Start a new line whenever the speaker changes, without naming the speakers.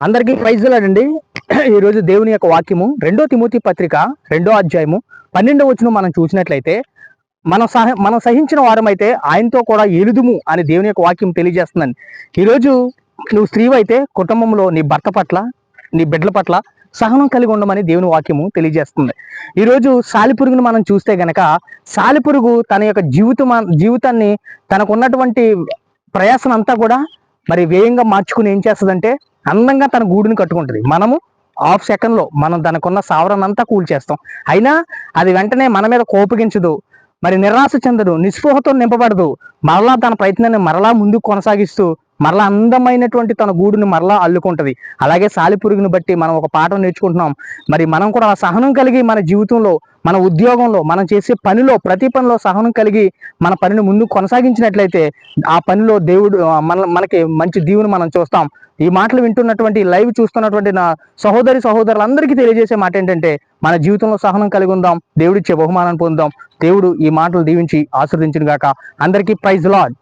అందరికీ ప్రైజ్ లాడండి. ఈరోజు దేవుని యొక్క వాక్యము 2 తిమోతి పత్రిక 2వ అధ్యాయము 12వ వచనం మనం చూసినట్లయితే, మనం సహించిన వారమైతే ఆయనతో కూడా ఎలుదుము అని దేవుని యొక్క వాక్యం తెలియజేస్తుందండి. ఈరోజు నువ్వు స్త్రీవైతే కుటుంబంలో నీ భర్త పట్ల, నీ బిడ్డల పట్ల సహనం కలిగి ఉండమని దేవుని వాక్యము తెలియజేస్తుంది. ఈరోజు సాలిపురుగును మనం చూస్తే గనక, సాలిపురుగు తన యొక్క జీవితాన్ని తనకున్నటువంటి ప్రయాసనంతా కూడా మరి వ్యయంగా మార్చుకుని ఏం చేస్తుందంటే, అందంగా తన గూడుని కట్టుకుంటుంది. మనము హాఫ్ సెకండ్లో మనం దానికున్న సావరణంతా కూల్చేస్తాం. అయినా అది వెంటనే మన మీద కోపగించదు, మరి నిరాశ చెందదు, నిస్పృహతో నింపబడదు. మరలా తన ప్రయత్నాన్ని మరలా ముందుకు కొనసాగిస్తూ మరలా అందమైనటువంటి తన గూడుని మరలా అల్లుకుంటది. అలాగే సాలిపురుగుని బట్టి మనం ఒక పాఠం నేర్చుకుంటున్నాం. మరి మనం కూడా సహనం కలిగి మన జీవితంలో, మన ఉద్యోగంలో, మనం చేసే పనిలో, ప్రతి పనిలో సహనం కలిగి మన పనిని ముందుకు కొనసాగించినట్లయితే ఆ పనిలో దేవుడు మనకి మంచి దీవుని మనం చూస్తాం. ఈ మాటలు వింటున్నటువంటి, లైవ్ చూస్తున్నటువంటి నా సహోదరులందరికీ తెలియజేసే మాట ఏంటంటే, మన జీవితంలో సహనం కలిగి ఉందాం, దేవుడిచ్చే బహుమానాన్ని పొందాం. దేవుడు ఈ మాటలు దీవించి ఆశీర్వదించును గాక. అందరికీ ప్రైజ్ లార్డ్.